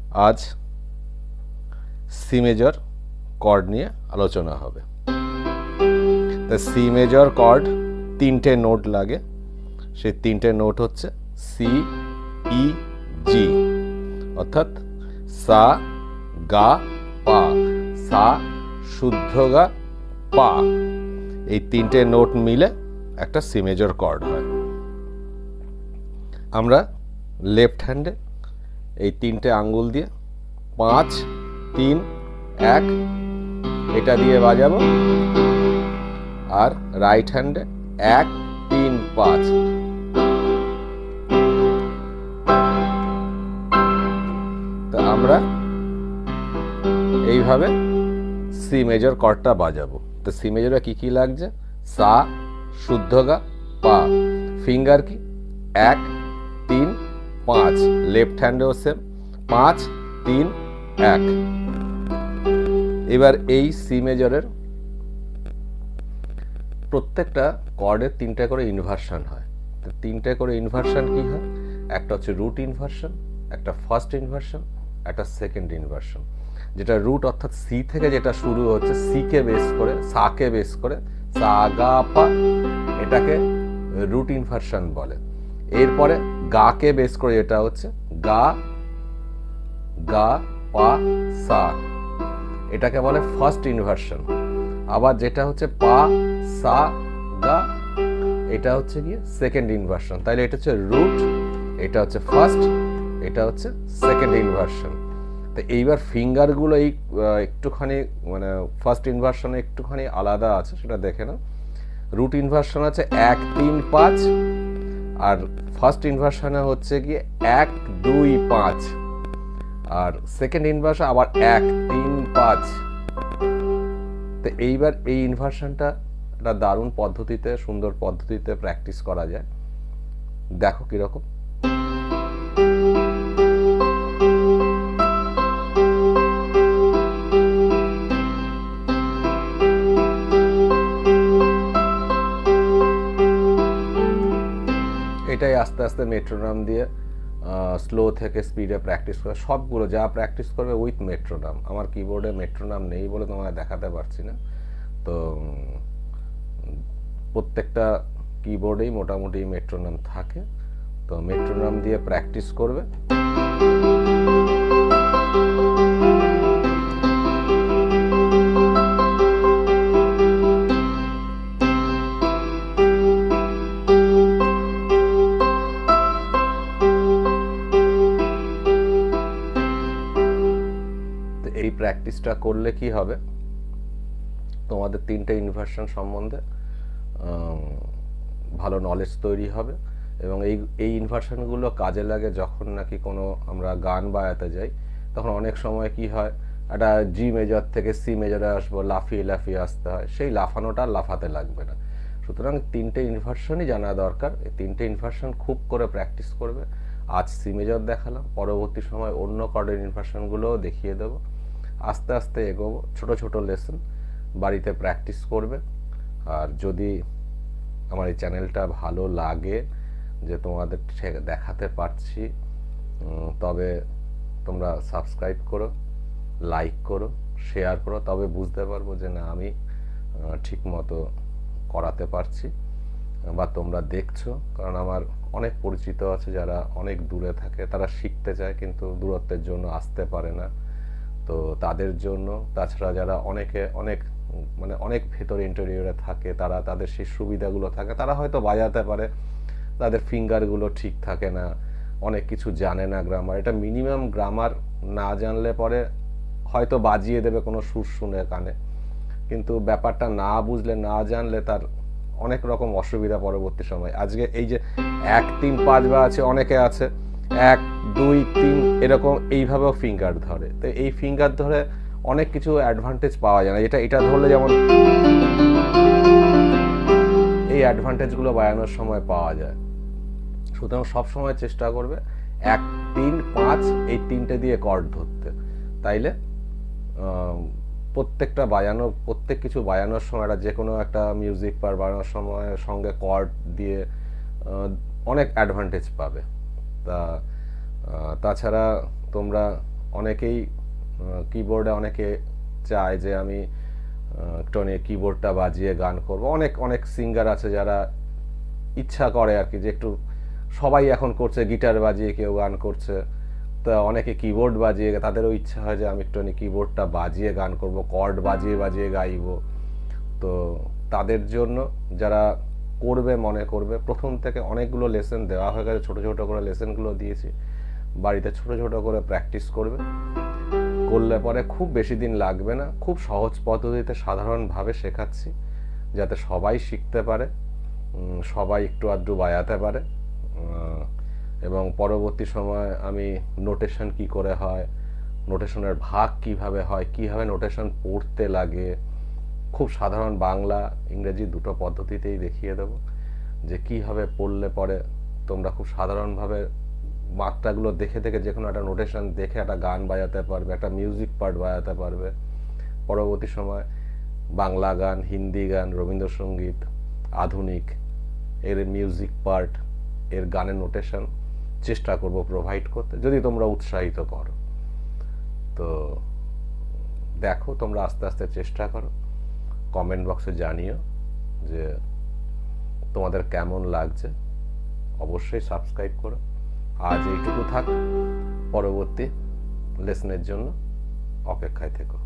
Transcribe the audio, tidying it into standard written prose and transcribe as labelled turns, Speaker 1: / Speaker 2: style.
Speaker 1: আজ C major cord নিয়ে আলোচনা হবে। তা সি মেজর কর্ড তিনটে নোট লাগে, সেই তিনটে নোট হচ্ছে সি, ই, জি, অর্থাৎ সা, গা, পা। সা শুদ্ধ গা, পা, এই তিনটে নোট মিলে একটা সি মেজর কর্ড হয়। আমরা লেফট হ্যান্ডে এই তিনটে আঙ্গুল দিয়ে 5, 3, 1 এটা দিয়ে বাজাবো, আর রাইট হ্যান্ডে 1, 3, 5। তা আমরা এইভাবে সি মেজর কর্ডটা বাজাবো। তো সি মেজরে কি কি লাগছে? সা শুদ্ধ গা, পা। ফিঙ্গার কি? 1, 3, 5। লেফট হ্যান্ডেও সেম 5, 3, 1। এবার এই সি মেজরের প্রত্যেকটা কর্ডের তিনটে করে ইনভার্সন হয়। তো তিনটে করে ইনভার্সন কি হয়? একটা হচ্ছে রুট ইনভার্সন, একটা ফার্স্ট ইনভার্সন, একটা সেকেন্ড ইনভার্সন। যেটা রুট অর্থাৎ সি থেকে যেটা শুরু হচ্ছে, সিকে বেস করে, সাকে বেস করে, সা গা পা, এটাকে রুট ইনভার্সন বলে। এরপরে গাকে বেস করে যেটা হচ্ছে গা, গা পা সা, এটাকে বলে ফার্স্ট ইনভার্সন। আবার যেটা হচ্ছে পা সা গা, এটা হচ্ছে গিয়ে সেকেন্ড ইনভার্সন। তাইলে এটা হচ্ছে রুট, এটা হচ্ছে ফার্স্ট, এটা হচ্ছে সেকেন্ড ইনভার্সন। তো এইবার ফিঙ্গারগুলো এই একটুখানি মানে ফার্স্ট ইনভার্সনে একটুখানি আলাদা আছে, সেটা দেখে নাও। রুট ইনভার্সন আছে 1, 3, 5, আর ফার্স্ট ইনভার্সনে হচ্ছে গিয়ে 1, 2, 5, আর সেকেন্ড ইনভার্সন আবার 1, 3, 5। তো এইবার এই ইনভার্সনটা একটা দারুণ পদ্ধতিতে, সুন্দর পদ্ধতিতে প্র্যাকটিস করা যায়। দেখো কিরকম। এটাই আস্তে আস্তে মেট্রোনাম দিয়ে স্লো থেকে স্পিডে প্র্যাকটিস করে, সবগুলো যা প্র্যাকটিস করবে উইথ মেট্রোনাম। আমার কিবোর্ডে মেট্রোনাম নেই বলে তোমায় দেখাতে পারছি না। তো প্রত্যেকটা কিবোর্ডেই মোটামুটি মেট্রোনাম থাকে, তো মেট্রোনাম দিয়ে প্র্যাকটিস করবে। এই প্র্যাকটিসটা করলে কি হবে, তোমাদের তিনটে ইনভার্সন সম্বন্ধে ভালো নলেজ তৈরি হবে। এবং এই ইনভার্সনগুলো কাজে লাগে যখন নাকি কোনো আমরা গান বাজাতে যাই, তখন অনেক সময় কি হয়, একটা জি মেজর থেকে সি মেজরে আসবো, লাফিয়ে লাফিয়ে আসতে হয়, সেই লাফানোটা লাফাতে লাগবে না। সুতরাং তিনটে ইনভার্সনই জানা দরকার। এই তিনটে ইনভার্সন খুব করে প্র্যাকটিস করবে। আজ সি মেজর দেখালাম, পরবর্তী সময় অন্য কর্ডের ইনভার্সনগুলোও দেখিয়ে দেবো। আস্তে আস্তে এগোবো, ছোট ছোট লেসন বাড়িতে প্র্যাকটিস করবে। আর যদি আমার এই চ্যানেলটা ভালো লাগে, যে তোমাদের দেখাতে পারছি, তবে তোমরা সাবস্ক্রাইব করো, লাইক করো, শেয়ার করো, তবে বুঝতে পারবো যে না আমি ঠিক মতো করাতে পারছি বা তোমরা দেখছো। কারণ আমার অনেক পরিচিত আছে যারা অনেক দূরে থাকে, তারা শিখতে চায় কিন্তু দূরত্বের জন্য আসতে পারে না। তো তাদের জন্য, তাছাড়া যারা অনেক ভেতরে ইন্টেরিয়রে থাকে, তাদের সেই সুবিধাগুলো থাকে, তারা হয়তো বাজাতে পারে, তাদের ফিঙ্গারগুলো ঠিক থাকে না, অনেক কিছু জানে না গ্রামার। এটা মিনিমাম গ্রামার না জানলে পরে হয়তো বাজিয়ে দেবে কোনো সুর শুনে কানে, কিন্তু ব্যাপারটা না বুঝলে, না জানলে তার অনেক রকম অসুবিধা পরবর্তী সময়। আজকে এই যে 1, 3, 5 বা আছে, অনেকে আছে 1, 2, 3 এরকম এইভাবেও ফিঙ্গার ধরে। তো এই ফিঙ্গার ধরে অনেক কিছু অ্যাডভান্টেজ পাওয়া যায় না। এটা ধরলে যেমন এই অ্যাডভান্টেজগুলো বাজানোর সময় পাওয়া যায়। সুতরাং সবসময় চেষ্টা করবে 1, 3, 5 এই তিনটে দিয়ে কর্ড ধরতে। তাইলে প্রত্যেক কিছু বাজানোর সময়, যে কোনো একটা মিউজিক পার বাজানোর সময় সঙ্গে কর্ড দিয়ে অনেক অ্যাডভান্টেজ পাবে। তাছাড়া তোমরা অনেকেই কিবোর্ডে অনেকে চায় যে আমি একটুখানি কিবোর্ডটা বাজিয়ে গান করব। অনেক অনেক সিঙ্গার আছে যারা ইচ্ছা করে আর কি, যে একটু সবাই এখন করছে গিটার বাজিয়ে, কেউ গান করছে, তা অনেকে কিবোর্ড বাজিয়ে, তাদেরও ইচ্ছা হয় যে আমি একটুখানি কিবোর্ডটা বাজিয়ে গান করব, কর্ড বাজিয়ে বাজিয়ে গাইবো। তো তাদের জন্য যারা করবে মনে করবে, প্রথম থেকে অনেকগুলো লেসন দেওয়া হয়ে গেছে, ছোটো ছোটো করে লেসনগুলো দিয়েছি, বাড়িতে ছোটো ছোটো করে প্র্যাকটিস করবে। করলে পরে খুব বেশি দিন লাগবে না, খুব সহজ পদ্ধতিতে সাধারণভাবে শেখাচ্ছি, যাতে সবাই শিখতে পারে, সবাই একটু আধটু বাজাতে পারে। এবং পরবর্তী সময় আমি নোটেশন কি করে হয়, নোটেশনের ভাগ কিভাবে হয়, কিভাবে নোটেশন পড়তে লাগে, খুব সাধারণ বাংলা ইংরেজি দুটো পদ্ধতিতেই দেখিয়ে দেবো, যে কীভাবে পড়লে পরে তোমরা খুব সাধারণভাবে মাত্রাগুলো দেখে দেখে যে কোনো একটা নোটেশন দেখে একটা গান বাজাতে পারবে, একটা মিউজিক পার্ট বাজাতে পারবে। পরবর্তী সময় বাংলা গান, হিন্দি গান, রবীন্দ্রসঙ্গীত, আধুনিক এর মিউজিক পার্ট, এর গানের নোটেশন চেষ্টা করব প্রোভাইড করতে, যদি তোমরা উৎসাহিত করো। তো দেখো, তোমরা আস্তে আস্তে চেষ্টা করো, কমেন্ট বক্সে জানিও যে তোমাদের কেমন লাগছে। অবশ্যই সাবস্ক্রাইব করো। আজ এইটুকু থাক, পরবর্তী লেসনের জন্য অপেক্ষায় থেকো।